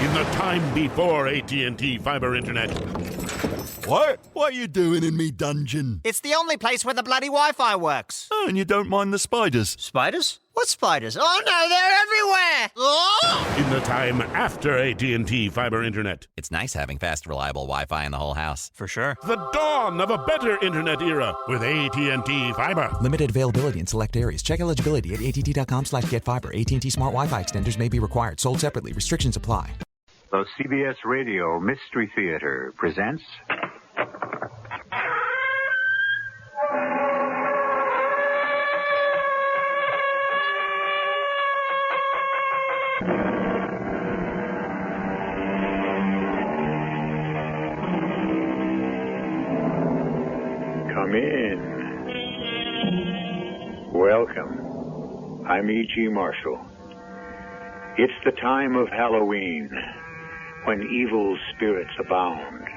In the time before AT&T Fiber Internet. What? What are you doing in me dungeon? It's the only place where the bloody Wi-Fi works. Oh, and you don't mind the spiders? Spiders? What spiders? Oh no, they're everywhere! Oh! In the time after AT&T Fiber Internet. It's nice having fast, reliable Wi-Fi in the whole house. For sure. The dawn of a better internet era with AT&T Fiber. Limited availability in select areas. Check eligibility at att.com/getfiber. AT&T Smart Wi-Fi extenders may be required. Sold separately. Restrictions apply. The CBS Radio Mystery Theater presents... Come in. Welcome. I'm E.G. Marshall. It's the time of Halloween, when evil spirits abound.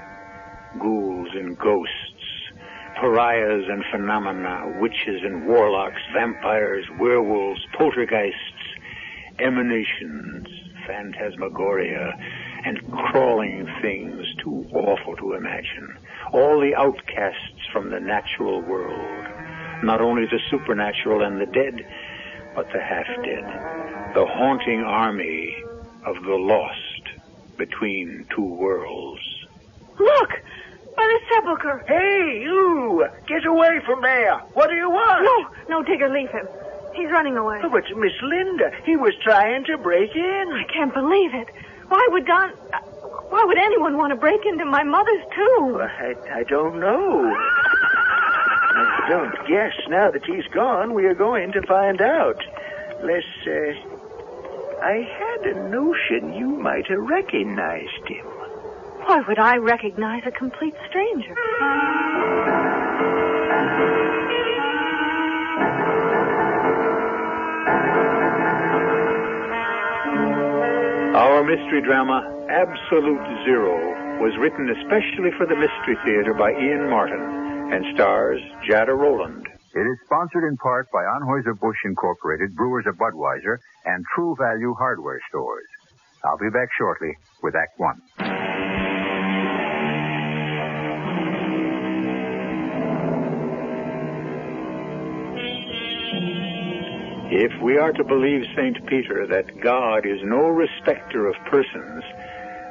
Ghouls and ghosts, pariahs and phenomena, witches and warlocks, vampires, werewolves, poltergeists, emanations, phantasmagoria, and crawling things too awful to imagine. All the outcasts from the natural world. Not only the supernatural and the dead, but the half-dead. The haunting army of the lost between two worlds. Look! By the sepulcher! Hey, you! Get away from there! What do you want? No, Digger, leave him. He's running away. Oh, but Miss Linda, he was trying to break in. I can't believe it. Why would anyone want to break into my mother's tomb? Well, I don't know. I don't guess now that he's gone, we are going to find out. I had a notion you might have recognized him. Why would I recognize a complete stranger? Our mystery drama, Absolute Zero, was written especially for the Mystery Theater by Ian Martin and stars Jada Rowland. It is sponsored in part by Anheuser-Busch Incorporated, Brewers of Budweiser, and True Value Hardware Stores. I'll be back shortly with Act One. If we are to believe St. Peter that God is no respecter of persons,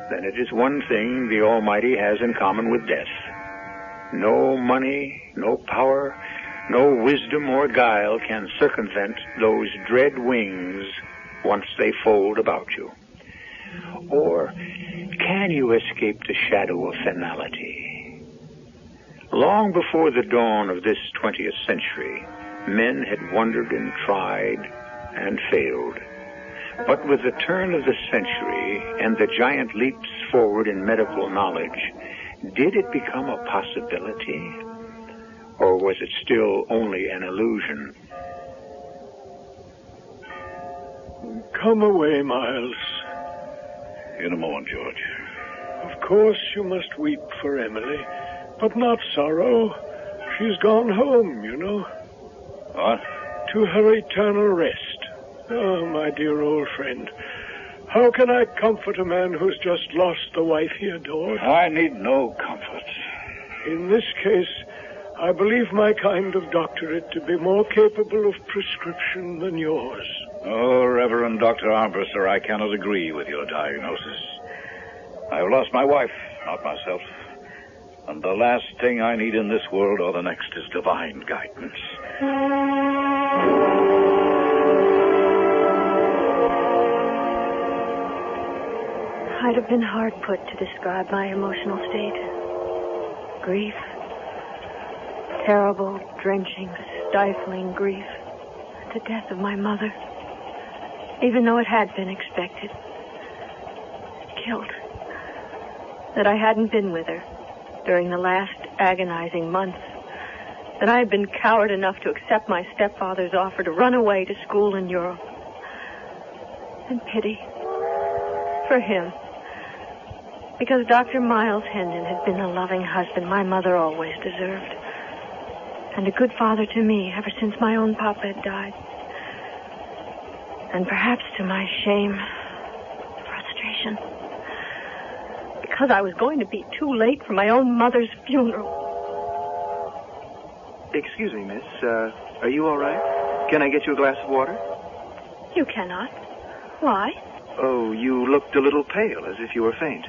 then it is one thing the Almighty has in common with death. No money, no power, no wisdom or guile can circumvent those dread wings once they fold about you. Or can you escape the shadow of finality? Long before the dawn of this 20th century, men had wondered and tried and failed. But with the turn of the century and the giant leaps forward in medical knowledge, did it become a possibility? Or was it still only an illusion? Come away, Miles. In a moment, George. Of course you must weep for Emily, but not sorrow. She's gone home, you know. What? To her eternal rest. Oh, my dear old friend. How can I comfort a man who's just lost the wife he adored? I need no comfort. In this case, I believe my kind of doctorate to be more capable of prescription than yours. Oh, Reverend Dr. Armbruster, I cannot agree with your diagnosis. I have lost my wife, not myself. And the last thing I need in this world or the next is divine guidance. I'd have been hard put to describe my emotional state. Grief. Terrible, drenching, stifling grief. The death of my mother. Even though it had been expected. Guilt. That I hadn't been with her during the last agonizing months. That I had been coward enough to accept my stepfather's offer to run away to school in Europe. And pity. For him. Because Dr. Miles Hendon had been the loving husband my mother always deserved. And a good father to me ever since my own papa had died. And perhaps to my shame, frustration, because I was going to be too late for my own mother's funeral. Excuse me, miss. Are you all right? Can I get you a glass of water? You cannot. Why? Oh, you looked a little pale, as if you were faint.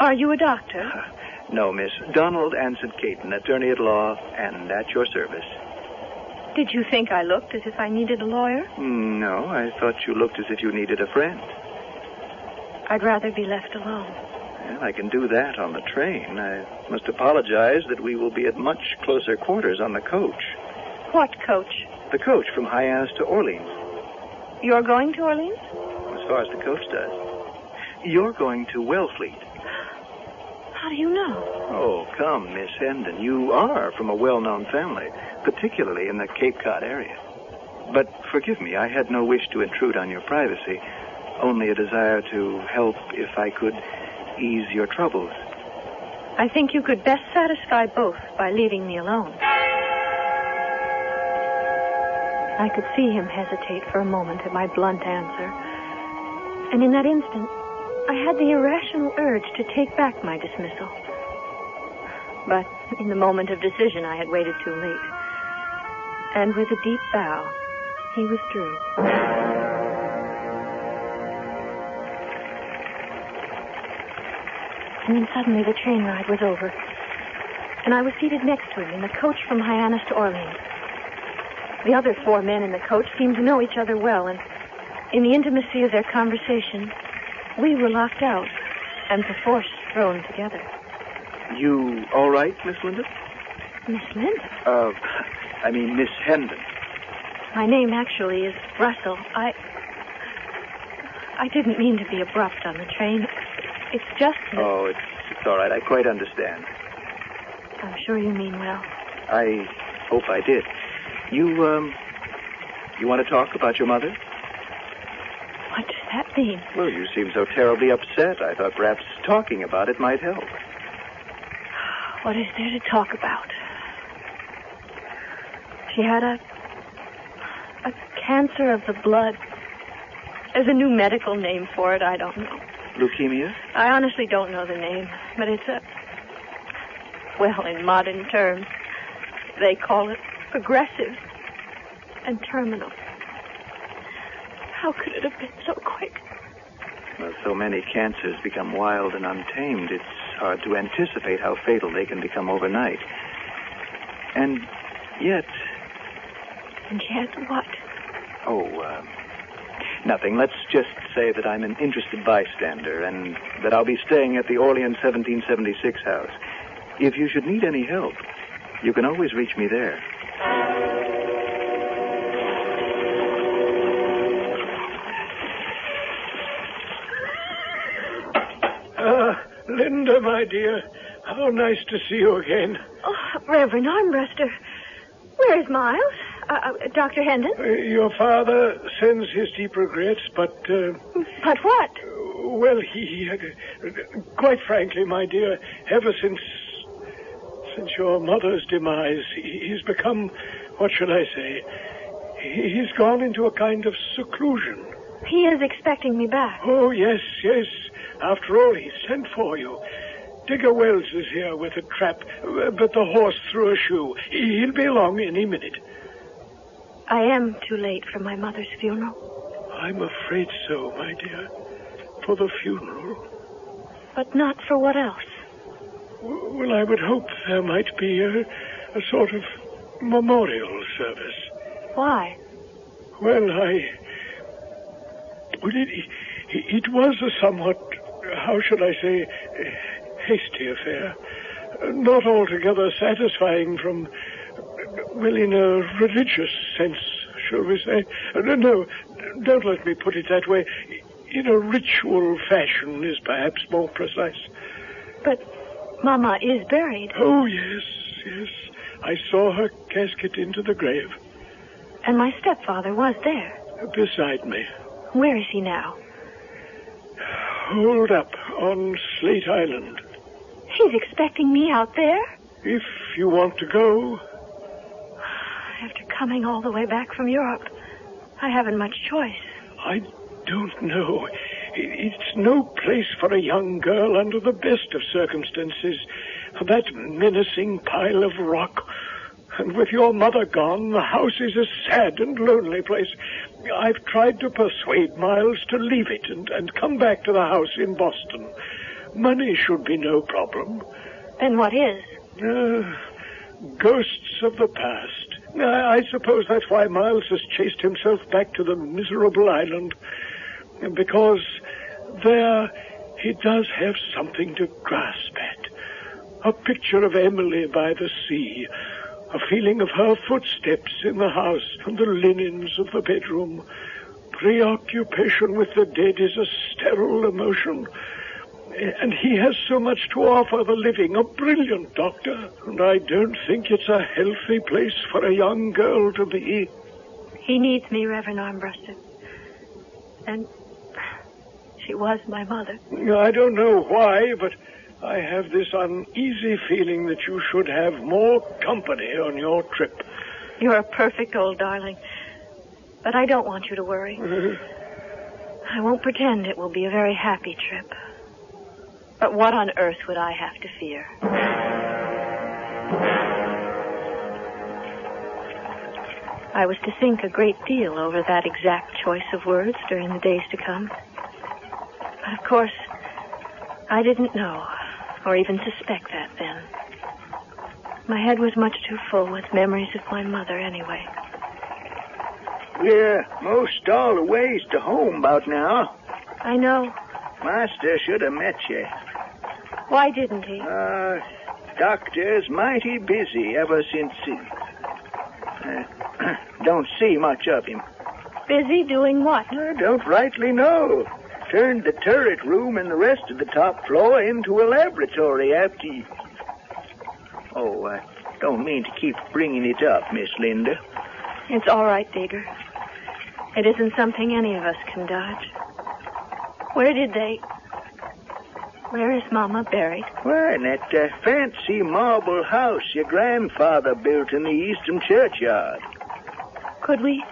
Are you a doctor? No, miss. Donald Anson Caton, attorney at law, and at your service. Did you think I looked as if I needed a lawyer? No, I thought you looked as if you needed a friend. I'd rather be left alone. Well, I can do that on the train. I must apologize that we will be at much closer quarters on the coach. What coach? The coach from Hyannis to Orleans. You're going to Orleans? As far as the coach does. You're going to Wellfleet. How do you know? Oh, come, Miss Hendon. You are from a well-known family, particularly in the Cape Cod area. But forgive me, I had no wish to intrude on your privacy, only a desire to help if I could ease your troubles. I think you could best satisfy both by leaving me alone. I could see him hesitate for a moment at my blunt answer. And in that instant, I had the irrational urge to take back my dismissal. But in the moment of decision, I had waited too late. And with a deep bow, he withdrew. And then suddenly the train ride was over. And I was seated next to him in the coach from Hyannis to Orleans. The other 4 men in the coach seemed to know each other well, and in the intimacy of their conversation, we were locked out and perforce thrown together. You all right, Miss Linden? Miss Linden? I mean Miss Hendon. My name actually is Russell. I didn't mean to be abrupt on the train. It's just that... Oh, it's all right. I quite understand. I'm sure you mean well. I hope I did. You want to talk about your mother? What does that mean? Well, you seem so terribly upset. I thought perhaps talking about it might help. What is there to talk about? She had a cancer of the blood. There's a new medical name for it. I don't know. Leukemia? I honestly don't know the name, but it's well, in modern terms, they call it progressive and terminal. How could it have been so quick? Well, so many cancers become wild and untamed. It's hard to anticipate how fatal they can become overnight. And yet... And yet what? Oh, nothing. Let's just say that I'm an interested bystander and that I'll be staying at the Orleans 1776 house. If you should need any help, you can always reach me there. Linda, my dear, how nice to see you again. Oh, Reverend Armbruster. Where is Miles? Dr. Hendon? Your father sends his deep regrets, but... But what? Well, he quite frankly, my dear, ever since your mother's demise, he's become, what shall I say, he's gone into a kind of seclusion. He is expecting me back. Oh, yes. After all, he sent for you. Digger Wells is here with a trap, but the horse threw a shoe. He'll be along any minute. I am too late for my mother's funeral. I'm afraid so, my dear. For the funeral. But not for what else? Well, I would hope there might be a sort of memorial service. Why? Well, it was a somewhat, how should I say, hasty affair. Not altogether satisfying from, well, in a religious sense, shall we say. No, don't let me put it that way. In a ritual fashion is perhaps more precise. But Mama is buried. Oh, yes. I saw her casket into the grave. And my stepfather was there. Beside me. Where is he now? Holed up on Slate Island. He's expecting me out there? If you want to go. After coming all the way back from Europe, I haven't much choice. I don't know. It's no place for a young girl under the best of circumstances. That menacing pile of rock. And with your mother gone, the house is a sad and lonely place. I've tried to persuade Miles to leave it and come back to the house in Boston. Money should be no problem. Then what is? Ghosts of the past. I suppose that's why Miles has chased himself back to the miserable island. Because there he does have something to grasp at. A picture of Emily by the sea. A feeling of her footsteps in the house and the linens of the bedroom. Preoccupation with the dead is a sterile emotion. And he has so much to offer the living, a brilliant doctor. And I don't think it's a healthy place for a young girl to be. He needs me, Reverend Armbruster. And she was my mother. I don't know why, but I have this uneasy feeling that you should have more company on your trip. You're a perfect old darling. But I don't want you to worry. I won't pretend it will be a very happy trip. But what on earth would I have to fear? I was to think a great deal over that exact choice of words during the days to come. But of course, I didn't know, or even suspect that then. My head was much too full with memories of my mother anyway. We're most all the ways to home about now. I know. Master should have met you. Why didn't he? Doctor's mighty busy ever since he... don't see much of him. Busy doing what? I don't rightly know. Turned the turret room and the rest of the top floor into a laboratory after he... Oh, I don't mean to keep bringing it up, Miss Linda. It's all right, Digger. It isn't something any of us can dodge. Where is Mama buried? Why, in that fancy marble house your grandfather built in the eastern churchyard. Could we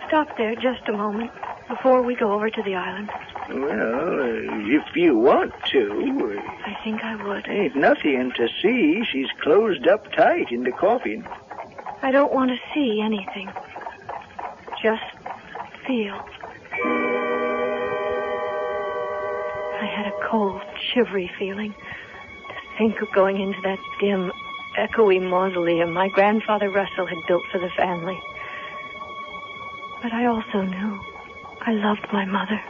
stop there just a moment before we go over to the island? Well, if you want to. I think I would. Ain't nothing to see. She's closed up tight in the coffin. I don't want to see anything. Just feel. I had a cold, shivery feeling to think of going into that dim, echoey mausoleum my grandfather Russell had built for the family. But I also knew I loved my mother.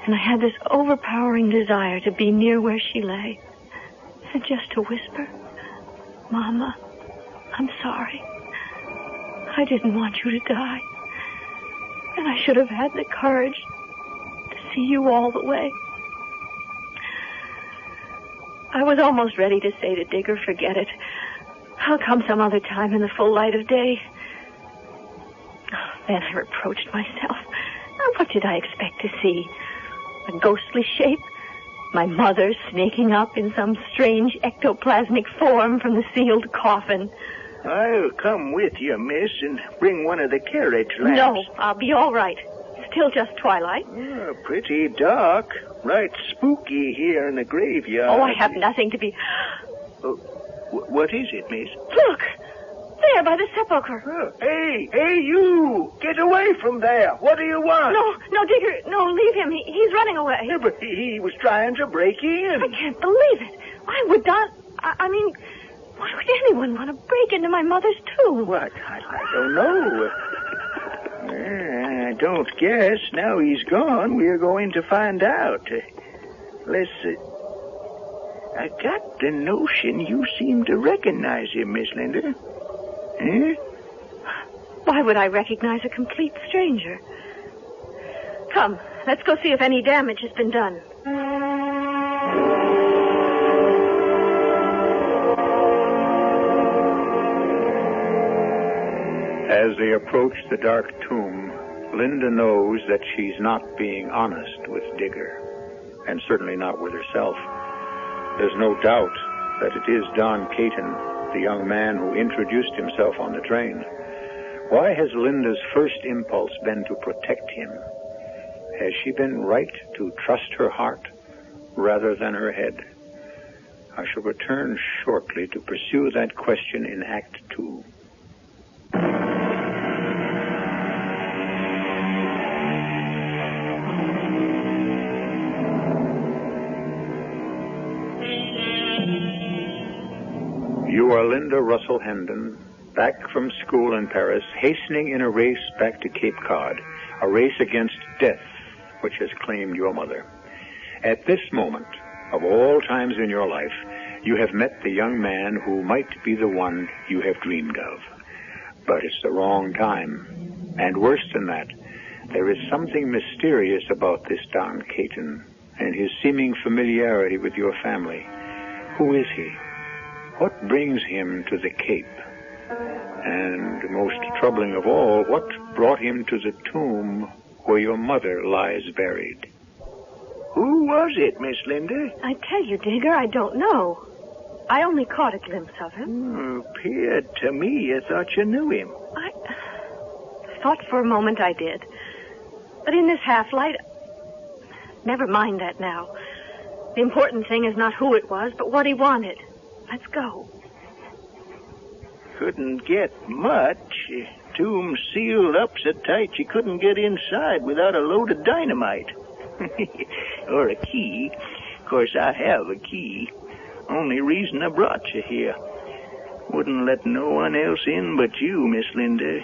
And I had this overpowering desire to be near where she lay. And just to whisper, Mama, I'm sorry. I didn't want you to die. And I should have had the courage to see you all the way. I was almost ready to say to Digger, forget it. I'll come some other time in the full light of day. Then I reproached myself. What did I expect to see? A ghostly shape? My mother snaking up in some strange ectoplasmic form from the sealed coffin. I'll come with you, miss, and bring one of the carriage lamps. No, I'll be all right. Still just twilight. Pretty dark. Right spooky here in the graveyard. Oh, I have nothing to be... What is it, miss? Look! There, by the sepulcher. Hey, you! Get away from there! What do you want? No, Digger, no, leave him. He's running away. Yeah, but he was trying to break in. I can't believe it. Why would not... I mean, why would anyone want to break into my mother's tomb? What? I don't know. I don't guess. Now he's gone, we're going to find out. I got the notion you seem to recognize him, Miss Linda. Eh? Why would I recognize a complete stranger? Come, let's go see if any damage has been done. As they approach the dark tomb, Linda knows that she's not being honest with Digger, and certainly not with herself. There's no doubt that it is Don Caton, the young man who introduced himself on the train. Why has Linda's first impulse been to protect him? Has she been right to trust her heart rather than her head? I shall return shortly to pursue that question in Act 2. You are Linda Russell Hendon, back from school in Paris, hastening in a race back to Cape Cod, a race against death, which has claimed your mother. At this moment, of all times in your life, you have met the young man who might be the one you have dreamed of. But it's the wrong time. And worse than that, there is something mysterious about this Don Caton and his seeming familiarity with your family. Who is he? What brings him to the Cape? And most troubling of all, what brought him to the tomb where your mother lies buried? Who was it, Miss Linda? I tell you, Digger, I don't know. I only caught a glimpse of him. Appeared to me I thought you knew him. I thought for a moment I did. But in this half-light... Never mind that now. The important thing is not who it was, but what he wanted. Let's go. Couldn't get much. Tomb sealed up so tight you couldn't get inside without a load of dynamite. Or a key. Of course, I have a key. Only reason I brought you here. Wouldn't let no one else in but you, Miss Linda.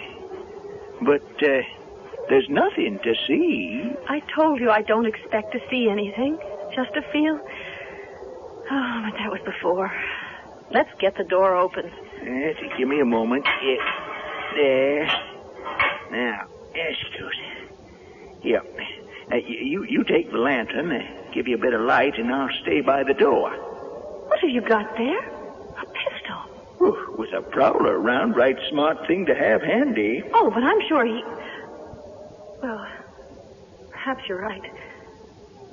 But, there's nothing to see. I told you I don't expect to see anything. Just to feel... Oh, but that was before. Let's get the door open. Give me a moment. There. Now, that's good. Here. You take the lantern, give you a bit of light, and I'll stay by the door. What have you got there? A pistol. With a prowler around, right smart thing to have handy. Oh, but I'm sure he... Well, perhaps you're right.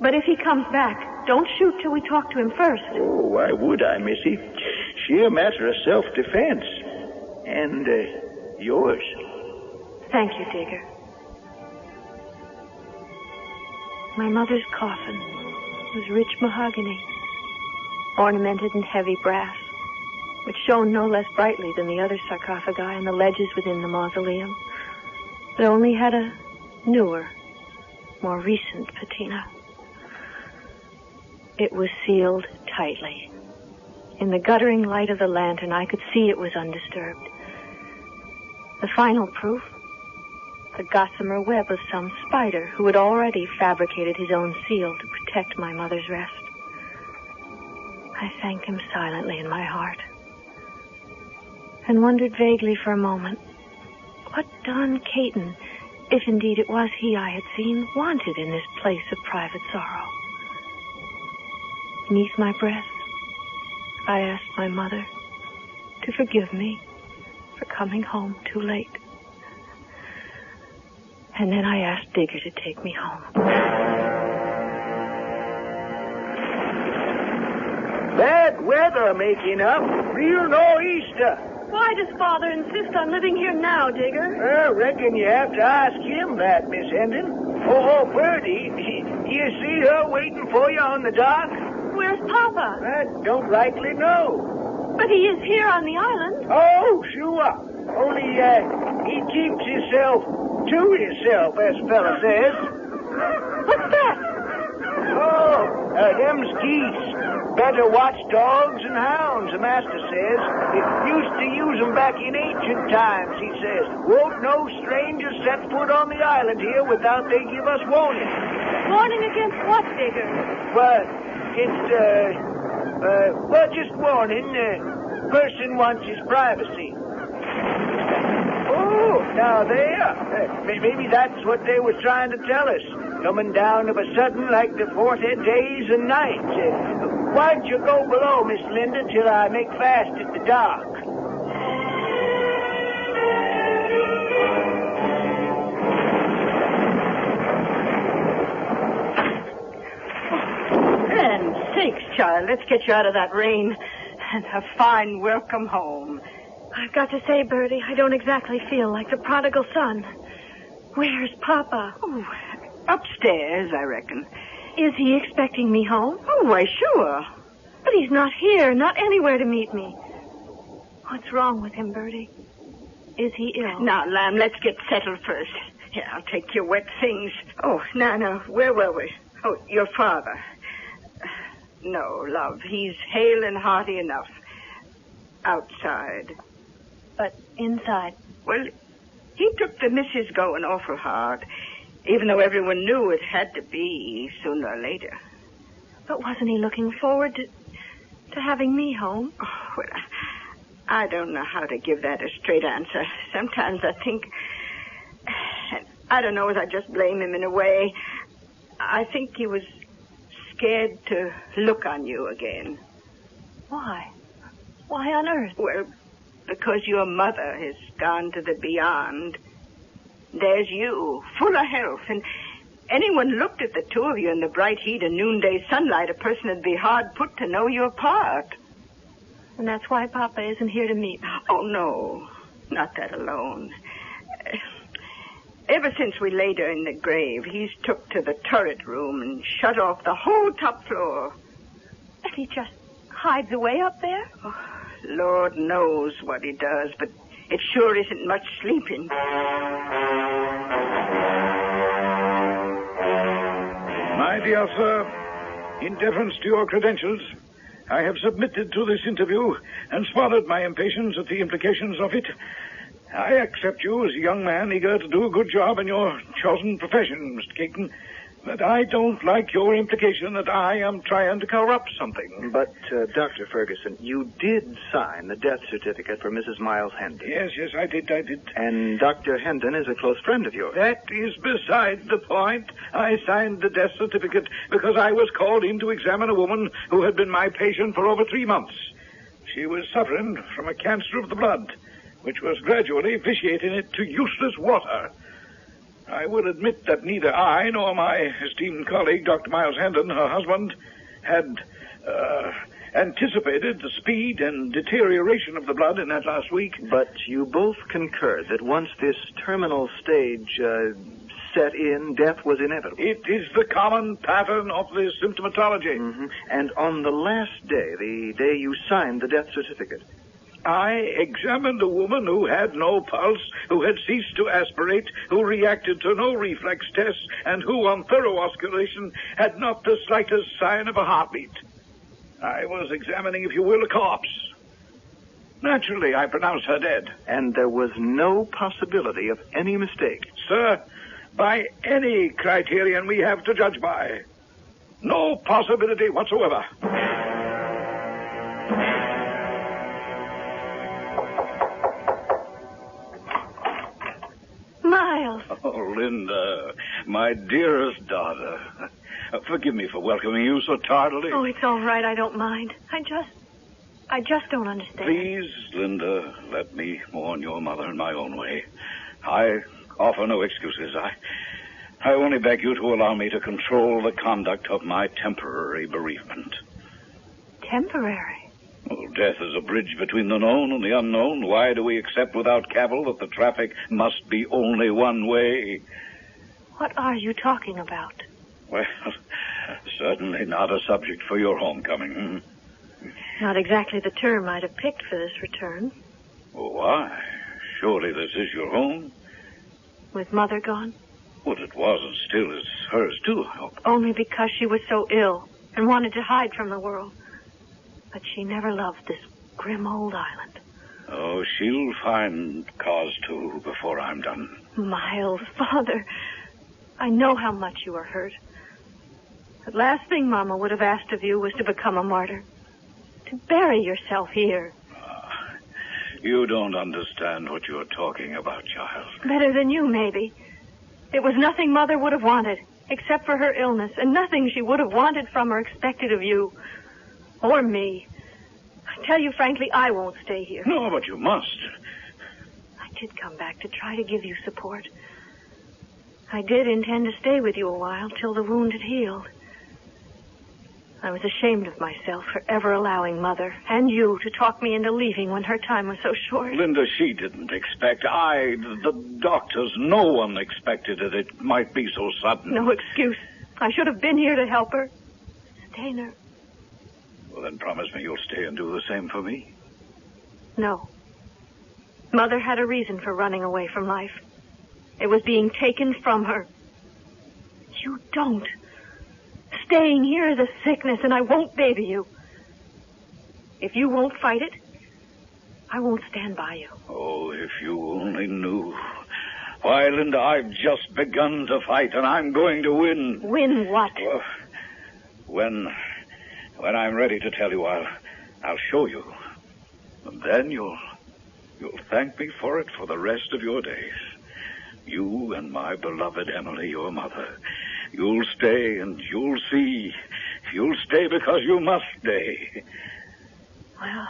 But if he comes back, don't shoot till we talk to him first. Oh, why would I, Missy? Sheer matter of self-defense. And, yours. Thank you, Digger. My mother's coffin was rich mahogany, ornamented in heavy brass, which shone no less brightly than the other sarcophagi and the ledges within the mausoleum. It only had a newer, more recent patina. It was sealed tightly. In the guttering light of the lantern, I could see it was undisturbed. The final proof, the gossamer web of some spider who had already fabricated his own seal to protect my mother's rest. I thanked him silently in my heart and wondered vaguely for a moment what Don Caton, if indeed it was he I had seen, wanted in this place of private sorrow. Beneath my breath, I asked my mother to forgive me for coming home too late. And then I asked Digger to take me home. Bad weather making up. Real nor'easter. Why does Father insist on living here now, Digger? I reckon you have to ask him that, Miss Hendon. Oh, Bertie, you see her waiting for you on the dock? Where's Papa? I don't rightly know. But he is here on the island. Oh, sure. Only, he keeps himself to himself, as a fella says. What's that? Oh, them's geese. Better watchdogs and hounds, the master says. He used to use them back in ancient times, he says. Won't no stranger set foot on the island here without they give us warning. Warning against what, Digger? Well, just warning. Person wants his privacy. Oh, now there. Maybe that's what they were trying to tell us. Coming down of a sudden like the 40 days and nights. Why'd you go below, Miss Linda, till I make fast at the dock? And sakes, child, let's get you out of that rain. And a fine welcome home. I've got to say, Bertie, I don't exactly feel like the prodigal son. Where's Papa? Oh, Upstairs, I reckon. Is he expecting me home? Oh, why, sure. But he's not here, not anywhere to meet me. What's wrong with him, Bertie? Is he ill? Now, Lamb, let's get settled first. Here, I'll take your wet things. Oh, now, where were we? Oh, your father. No, love, he's hale and hearty enough. Outside. But inside? Well, he took the missus going awful hard, even though everyone knew it had to be sooner or later. But wasn't he looking forward to having me home? Oh, well, I don't know how to give that a straight answer. Sometimes I think... I don't know as I just blame him in a way. I think he was scared to look on you again. Why? Why on earth? Well, because your mother has gone to the beyond. There's you, full of health, and anyone looked at the two of you in the bright heat of noonday sunlight, a person would be hard put to know you apart. And that's why Papa isn't here to meet me. Oh, no, not that alone. Ever since we laid her in the grave, he's took to the turret room and shut off the whole top floor. And he just hides away up there? Oh, Lord knows what he does, but it sure isn't much sleeping. My dear sir, in deference to your credentials, I have submitted to this interview and smothered my impatience at the implications of it. I accept you as a young man eager to do a good job in your chosen profession, Mr. Caton, but I don't like your implication that I am trying to corrupt something. But, Dr. Ferguson, you did sign the death certificate for Mrs. Miles Hendon. Yes, I did. And Dr. Hendon is a close friend of yours. That is beside the point. I signed the death certificate because I was called in to examine a woman who had been my patient for over 3 months. She was suffering from a cancer of the blood, which was gradually vitiating it to useless water. I will admit that neither I nor my esteemed colleague, Dr. Miles Hendon, her husband, had anticipated the speed and deterioration of the blood in that last week. But you both concurred that once this terminal stage set in, death was inevitable. It is the common pattern of this symptomatology. Mm-hmm. And on the last day, the day you signed the death certificate, I examined a woman who had no pulse, who had ceased to aspirate, who reacted to no reflex tests, and who, on thorough osculation, had not the slightest sign of a heartbeat. I was examining, if you will, a corpse. Naturally, I pronounced her dead. And there was no possibility of any mistake. Sir, by any criterion we have to judge by, no possibility whatsoever. Miles. Oh, Linda, my dearest daughter. Forgive me for welcoming you so tardily. Oh, it's all right. I don't mind. I just don't understand. Please, Linda, let me mourn your mother in my own way. I offer no excuses. I only beg you to allow me to control the conduct of my temporary bereavement. Temporary? Well, death is a bridge between the known and the unknown. Why do we accept without cavil that the traffic must be only one way? What are you talking about? Well, certainly not a subject for your homecoming. Not exactly the term I'd have picked for this return. Well, why? Surely this is your home. With Mother gone? Well, it was and still is hers, too, I hope. Only because she was so ill and wanted to hide from the world. But she never loved this grim old island. Oh, she'll find cause to before I'm done. Miles, Father, I know how much you are hurt. The last thing Mama would have asked of you was to become a martyr. To bury yourself here. You don't understand what you're talking about, child. Better than you, maybe. It was nothing Mother would have wanted, except for her illness, and nothing she would have wanted from or expected of you. Or me. I tell you frankly, I won't stay here. No, but you must. I did come back to try to give you support. I did intend to stay with you a while till the wound had healed. I was ashamed of myself for ever allowing Mother and you to talk me into leaving when her time was so short. Linda, she didn't expect. The doctors, no one expected it. It might be so sudden. No excuse. I should have been here to help her. Stainer. Well, then promise me you'll stay and do the same for me. No. Mother had a reason for running away from life. It was being taken from her. You don't. Staying here is a sickness, and I won't baby you. If you won't fight it, I won't stand by you. Oh, if you only knew. Why, Linda, I've just begun to fight, and I'm going to win. Win what? Well, when I'm ready to tell you, I'll show you. And then you'll thank me for it for the rest of your days. You and my beloved Emily, your mother. You'll stay and you'll see. You'll stay because you must stay. Well,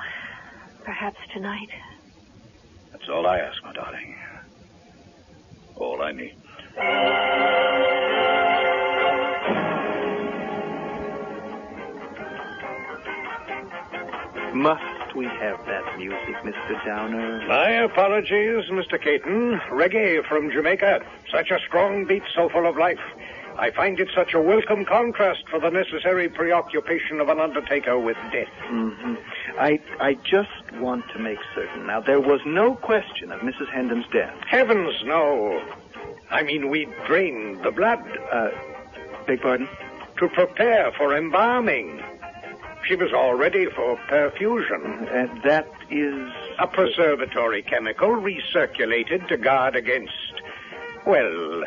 perhaps tonight. That's all I ask, my darling. All I need. Must we have that music, Mr. Downer? My apologies, Mr. Caton. Reggae from Jamaica. Such a strong beat, so full of life. I find it such a welcome contrast for the necessary preoccupation of an undertaker with death. Mm-hmm. I just want to make certain. Now, there was no question of Mrs. Hendon's death. Heavens, no. I mean, we drained the blood. Beg pardon? To prepare for embalming. She was all ready for perfusion. And that is... a preservatory chemical recirculated to guard against, well,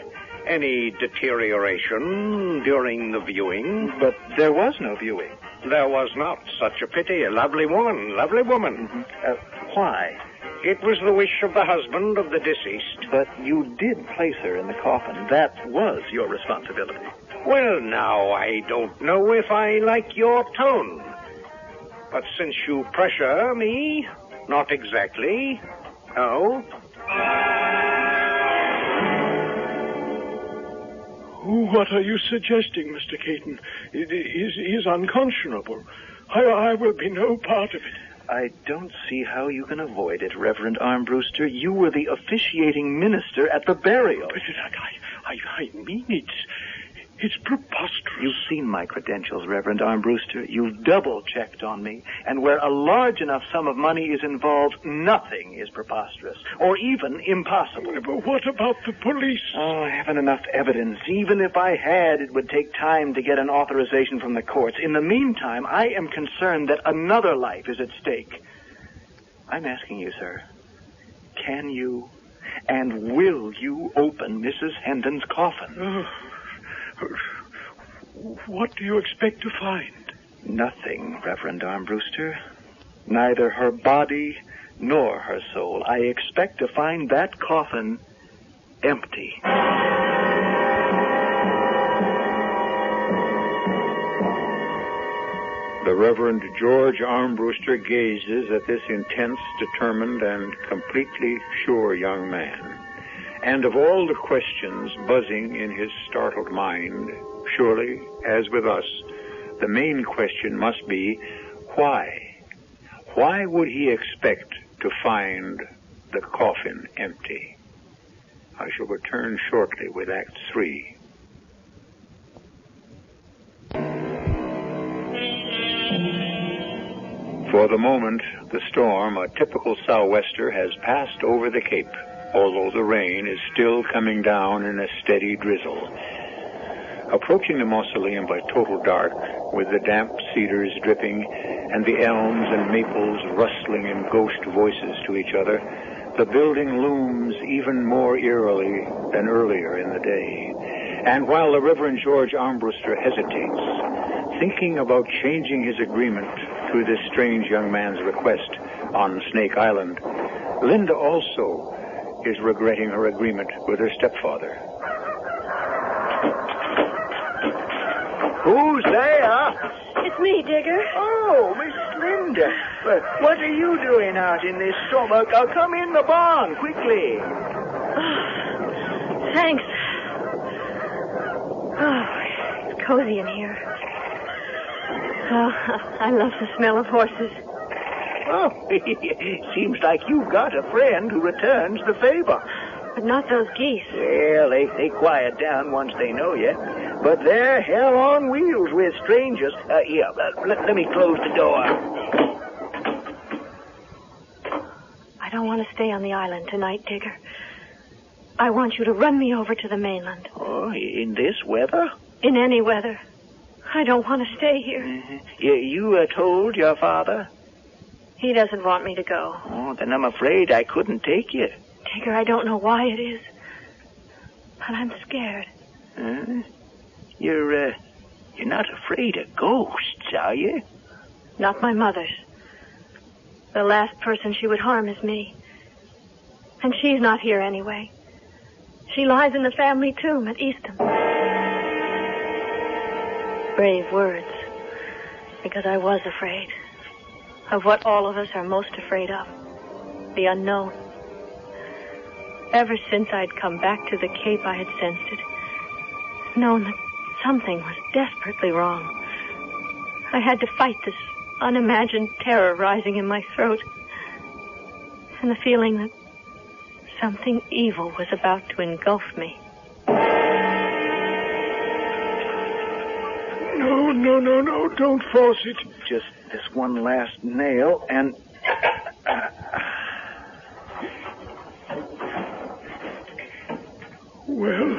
any deterioration during the viewing. But there was no viewing. There was not. Such a pity. A lovely woman. Mm-hmm. Why? It was the wish of the husband of the deceased. But you did place her in the coffin. That was your responsibility. Well, now, I don't know if I like your tone. But since you pressure me, not exactly. Oh? What are you suggesting, Mr. Caton? It is unconscionable. I will be no part of it. I don't see how you can avoid it, Reverend Armbruster. You were the officiating minister at the burial. But I mean, it's preposterous. You've seen my credentials, Reverend Armbruster. You've double-checked on me. And where a large enough sum of money is involved, nothing is preposterous or even impossible. But what about the police? Oh, I haven't enough evidence. Even if I had, it would take time to get an authorization from the courts. In the meantime, I am concerned that another life is at stake. I'm asking you, sir, can you and will you open Mrs. Hendon's coffin? What do you expect to find? Nothing, Reverend Armbruster. Neither her body nor her soul. I expect to find that coffin empty. The Reverend George Armbruster gazes at this intense, determined, and completely sure young man. And of all the questions buzzing in his startled mind, surely, as with us, the main question must be, why? Why would he expect to find the coffin empty? I shall return shortly with Act 3. For the moment, the storm, a typical sou'wester, has passed over the Cape, although the rain is still coming down in a steady drizzle. Approaching the mausoleum by total dark, with the damp cedars dripping and the elms and maples rustling in ghost voices to each other, the building looms even more eerily than earlier in the day. And while the Reverend George Armbruster hesitates, thinking about changing his agreement to this strange young man's request on Snake Island, Linda also is regretting her agreement with her stepfather. Who's there? It's me, Digger. Oh, Miss Linda. What are you doing out in this storm? Come in the barn, quickly. Thanks. Oh, it's cozy in here. Oh, I love the smell of horses. Oh, seems like you've got a friend who returns the favor. But not those geese. Well, they quiet down once they know you. But they're hell on wheels with strangers. Let me close the door. I don't want to stay on the island tonight, Digger. I want you to run me over to the mainland. Oh, in this weather? In any weather. I don't want to stay here. You told your father? He doesn't want me to go. Oh, then I'm afraid I couldn't take you. Digger, I don't know why it is, but I'm scared. You're not afraid of ghosts, are you? Not my mother's. The last person she would harm is me. And she's not here anyway. She lies in the family tomb at Eastham. Brave words, because I was afraid of what all of us are most afraid of, the unknown. Ever since I'd come back to the Cape, I had sensed it, known that something was desperately wrong. I had to fight this unimagined terror rising in my throat, and the feeling that something evil was about to engulf me. No, don't force it. Just this one last nail, and... Well?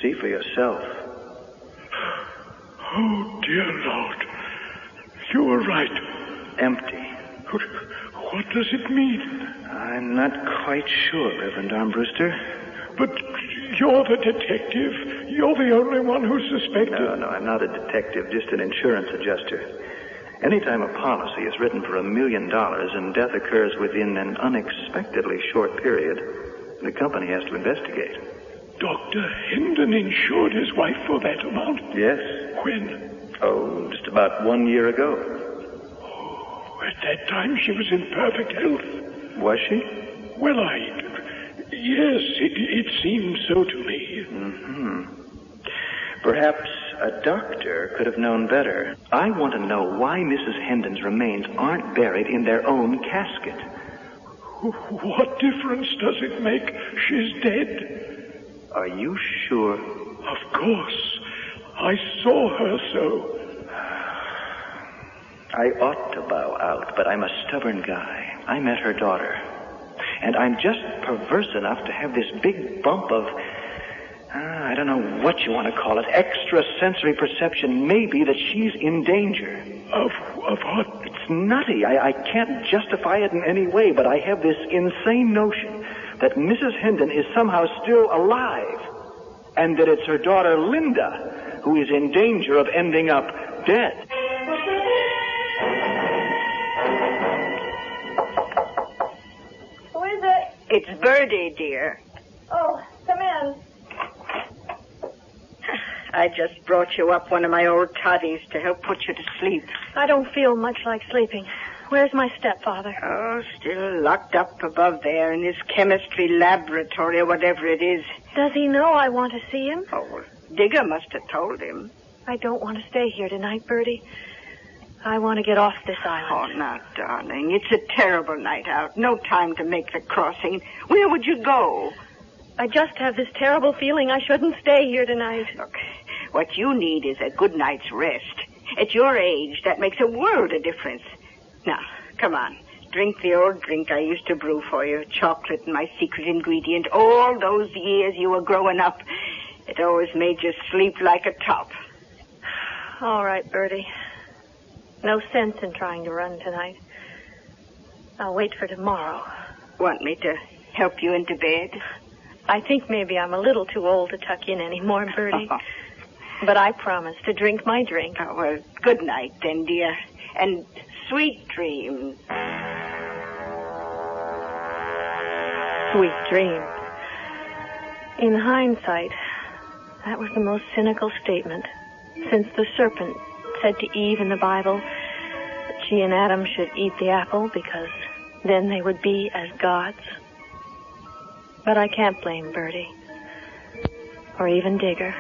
See for yourself. Oh, dear Lord. You were right. Empty. What does it mean? I'm not quite sure, Reverend Armbruster. But you're the detective. You're the only one who's suspected. No, I'm not a detective, just an insurance adjuster. Anytime a policy is written for $1 million and death occurs within an unexpectedly short period, the company has to investigate. Dr. Hendon insured his wife for that amount? Yes. When? Oh, just about 1 year ago. Oh, at that time she was in perfect health. Was she? Well, yes, it seemed so to me. Perhaps a doctor could have known better. I want to know why Mrs. Hendon's remains aren't buried in their own casket. What difference does it make? She's dead. Are you sure? Of course. I saw her so. I ought to bow out, but I'm a stubborn guy. I met her daughter. And I'm just perverse enough to have this big bump of, I don't know what you want to call it, extrasensory perception, maybe, that she's in danger. Of what? It's nutty. I can't justify it in any way, but I have this insane notion that Mrs. Hendon is somehow still alive, and that it's her daughter, Linda, who is in danger of ending up dead. Who is it? It's Birdie, dear. Oh, come in. I just brought you up one of my old toddies to help put you to sleep. I don't feel much like sleeping. Where's my stepfather? Oh, still locked up above there in his chemistry laboratory or whatever it is. Does he know I want to see him? Oh, well, Digger must have told him. I don't want to stay here tonight, Bertie. I want to get off this island. Oh, now, darling, it's a terrible night out. No time to make the crossing. Where would you go? I just have this terrible feeling I shouldn't stay here tonight. Look, what you need is a good night's rest. At your age, that makes a world of difference. Now, come on. Drink the old drink I used to brew for you. Chocolate and my secret ingredient. All those years you were growing up. It always made you sleep like a top. All right, Bertie. No sense in trying to run tonight. I'll wait for tomorrow. Want me to help you into bed? I think maybe I'm a little too old to tuck in anymore, Bertie. But I promise to drink my drink. Oh, well, good night then, dear. And sweet dreams. Sweet dreams. In hindsight, that was the most cynical statement, since the serpent said to Eve in the Bible that she and Adam should eat the apple because then they would be as gods. But I can't blame Bertie, or even Digger.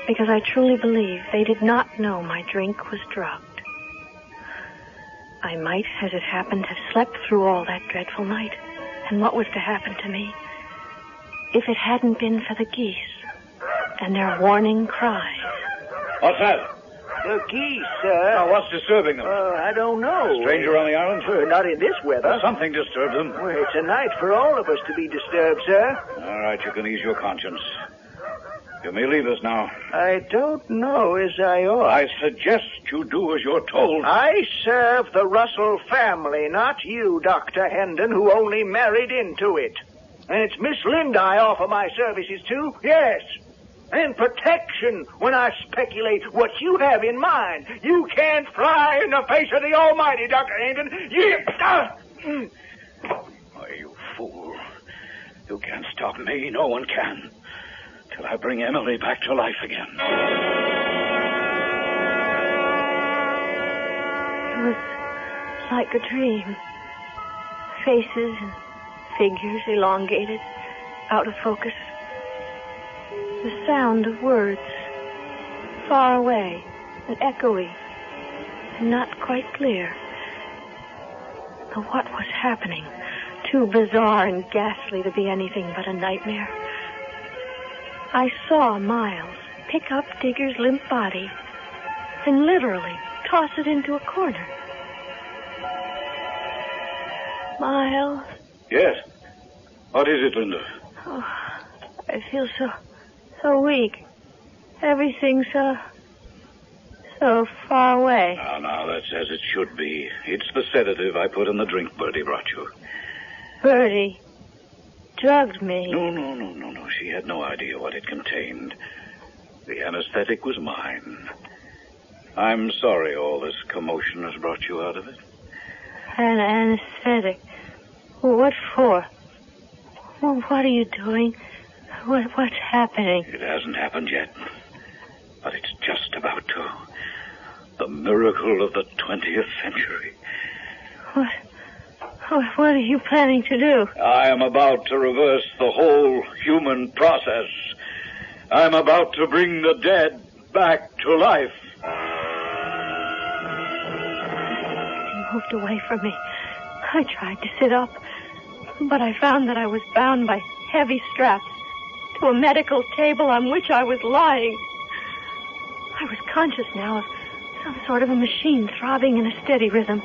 because I truly believe they did not know my drink was drugged. I might, as it happened, have slept through all that dreadful night. And what was to happen to me if it hadn't been for the geese and their warning cries? What's that? The geese, sir. Now, what's disturbing them? I don't know. A stranger on the island? Not in this weather. Something disturbed them. Well, it's a night for all of us to be disturbed, sir. All right, you can ease your conscience. You may leave us now. I don't know as I ought. I suggest you do as you're told. I serve the Russell family, not you, Dr. Hendon, who only married into it. And it's Miss Linda I offer my services to, yes. And protection when I speculate what you have in mind. You can't fly in the face of the Almighty, Dr. Hendon. Why, you fool. You can't stop me. No one can. Till I bring Emily back to life again. It was like a dream. Faces and figures elongated, out of focus. The sound of words, far away and echoey, and not quite clear. But what was happening? Too bizarre and ghastly to be anything but a nightmare. I saw Miles pick up Digger's limp body and literally toss it into a corner. Miles? Yes? What is it, Linda? Oh, I feel so weak. Everything's so far away. Now, that's as it should be. It's the sedative I put in the drink Bertie brought you. Bertie drugged me. No. She had no idea what it contained. The anesthetic was mine. I'm sorry all this commotion has brought you out of it. An anesthetic? What for? What are you doing? What's happening? It hasn't happened yet, but it's just about to. The miracle of the 20th century. What are you planning to do? I am about to reverse the whole human process. I'm about to bring the dead back to life. He moved away from me. I tried to sit up, but I found that I was bound by heavy straps to a medical table on which I was lying. I was conscious now of some sort of a machine throbbing in a steady rhythm.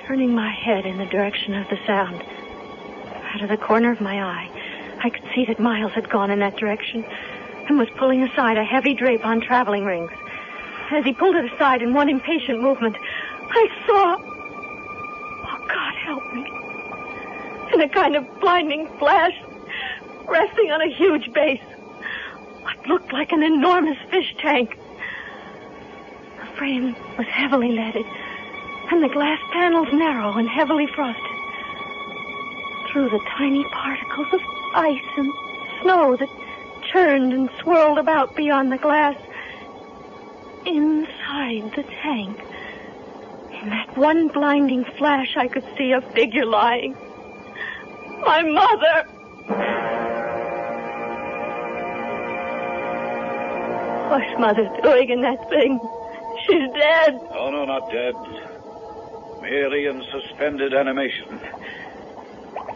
Turning my head in the direction of the sound, out of the corner of my eye, I could see that Miles had gone in that direction and was pulling aside a heavy drape on traveling rings. As he pulled it aside in one impatient movement, I saw... Oh, God help me. In a kind of blinding flash, resting on a huge base, what looked like an enormous fish tank. The frame was heavily leaded, and the glass panels narrow and heavily frosted. Through the tiny particles of ice and snow that churned and swirled about beyond the glass, inside the tank, in that one blinding flash, I could see a figure lying. My mother! What's Mother doing in that thing? She's dead. Oh, no, not dead. Merely in suspended animation.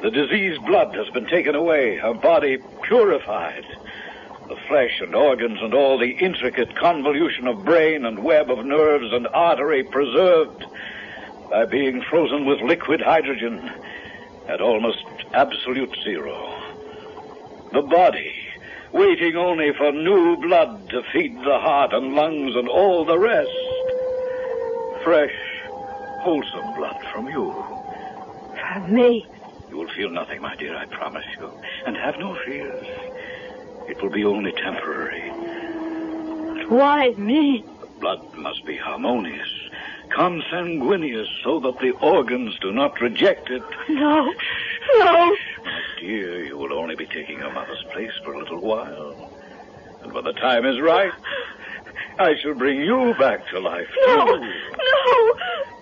The diseased blood has been taken away, her body purified. The flesh and organs and all the intricate convolution of brain and web of nerves and artery preserved by being frozen with liquid hydrogen at almost absolute zero. The body waiting only for new blood to feed the heart and lungs and all the rest. Fresh, wholesome blood from you. From me? You will feel nothing, my dear, I promise you. And have no fears. It will be only temporary. But why me? The blood must be harmonious, consanguineous, so that the organs do not reject it. No. My dear, you will only be taking your mother's place for a little while. And when the time is right, I shall bring you back to life, too. No.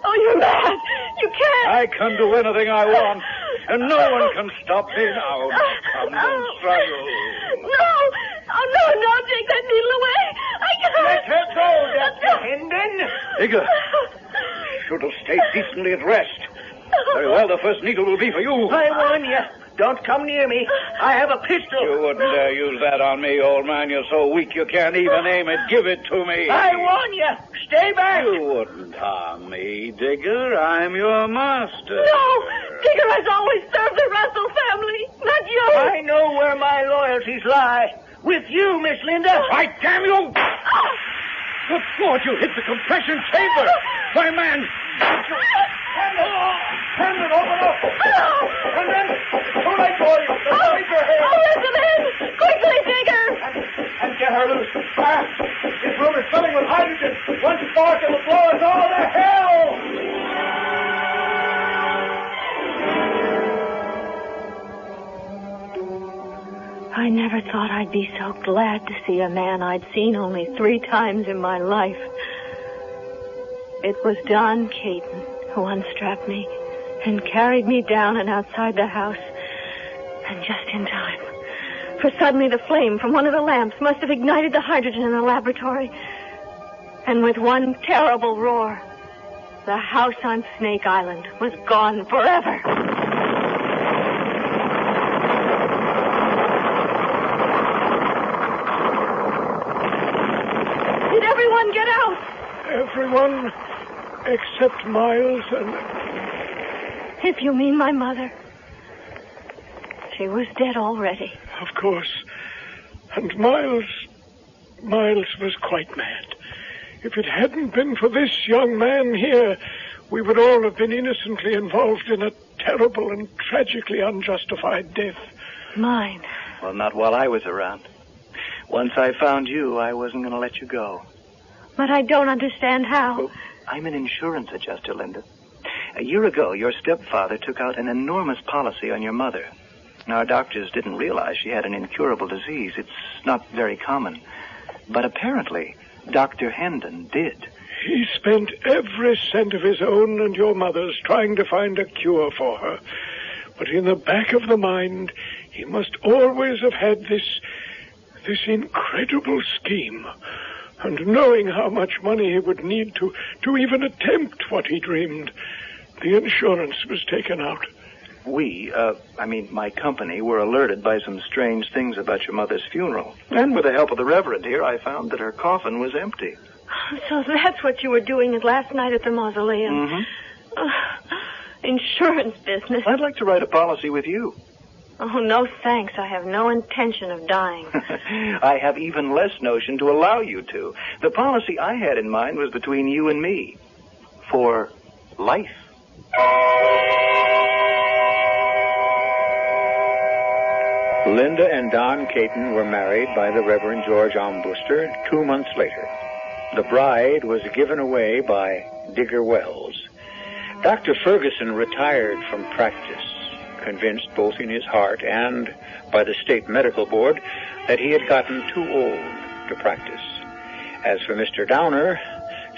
Oh, you're mad. You can't. I can do anything I want, and no one can stop me now. Come, don't struggle. No. no, take that needle away. I can't. Let her go, Dr. Hendon. Digger, should have stayed decently at rest. Very well, the first needle will be for you. I warn you, don't come near me. I have a pistol. You wouldn't dare use that on me, old man. You're so weak you can't even aim it. Give it to me. I warn you, stay back. You wouldn't harm me, Digger. I'm your master. No, Digger has always served the Russell family, not you. I know where my loyalties lie. With you, Miss Linda. Right, damn you! Good Lord, you hit the compression chamber! My man! Hendon, open up! Hendon, too late for you. Raise your head. Lift him in! Quickly, Digger! And get her loose. Fast! This room is filling with hydrogen. One spark and the blow is all to hell! I never thought I'd be so glad to see a man I'd seen only 3 times in my life. It was Don Caton who unstrapped me and carried me down and outside the house. And just in time. For suddenly the flame from one of the lamps must have ignited the hydrogen in the laboratory. And with one terrible roar, the house on Snake Island was gone forever. Did everyone get out? Everyone except Miles and... If you mean my mother. She was dead already. Of course. And Miles was quite mad. If it hadn't been for this young man here, we would all have been innocently involved in a terrible and tragically unjustified death. Mine. Well, not while I was around. Once I found you, I wasn't going to let you go. But I don't understand how. Well, I'm an insurance adjuster, Linda. A year ago, your stepfather took out an enormous policy on your mother. Our doctors didn't realize she had an incurable disease. It's not very common. But apparently, Dr. Hendon did. He spent every cent of his own and your mother's trying to find a cure for her. But in the back of the mind, he must always have had this incredible scheme. And knowing how much money he would need to even attempt what he dreamed, the insurance was taken out. My company, were alerted by some strange things about your mother's funeral. And with the help of the Reverend here, I found that her coffin was empty. So that's what you were doing last night at the mausoleum. Mm-hmm. Insurance business. I'd like to write a policy with you. Oh, no thanks. I have no intention of dying. I have even less notion to allow you to. The policy I had in mind was between you and me. For life. Linda and Don Caton were married by the Reverend George Armbruster 2 months later. The bride was given away by Digger Wells. Dr. Ferguson retired from practice, convinced both in his heart and by the state medical board that he had gotten too old to practice. As for Mr. Downer,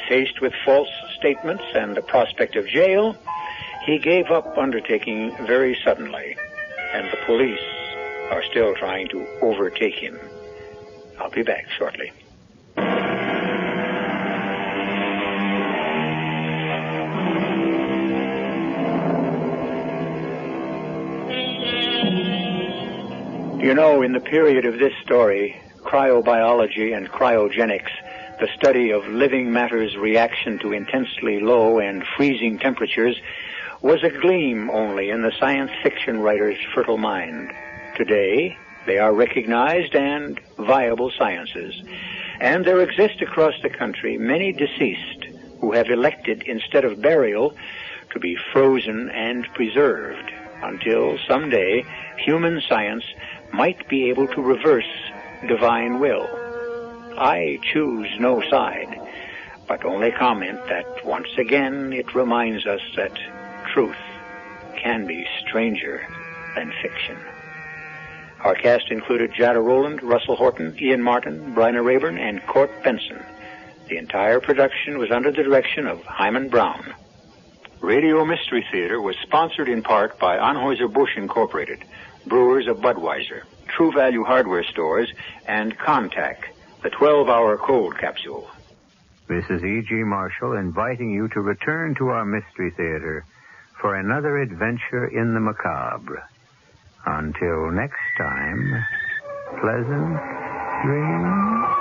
faced with false statements and the prospect of jail, he gave up undertaking very suddenly, and the police are still trying to overtake him. I'll be back shortly. You know, in the period of this story, cryobiology and cryogenics, the study of living matter's reaction to intensely low and freezing temperatures, was a gleam only in the science fiction writer's fertile mind. Today, they are recognized and viable sciences, and there exist across the country many deceased who have elected, instead of burial, to be frozen and preserved until someday human science might be able to reverse divine will. I choose no side, but only comment that once again it reminds us that truth can be stranger than fiction. Our cast included Jada Rowland, Russell Horton, Ian Martin, Bryna Rayburn, and Court Benson. The entire production was under the direction of Hyman Brown. Radio Mystery Theater was sponsored in part by Anheuser-Busch Incorporated, brewers of Budweiser, True Value hardware stores, and Contact, the 12-hour cold capsule. This is E.G. Marshall inviting you to return to our Mystery Theater for another adventure in the macabre. Until next time, pleasant dreams.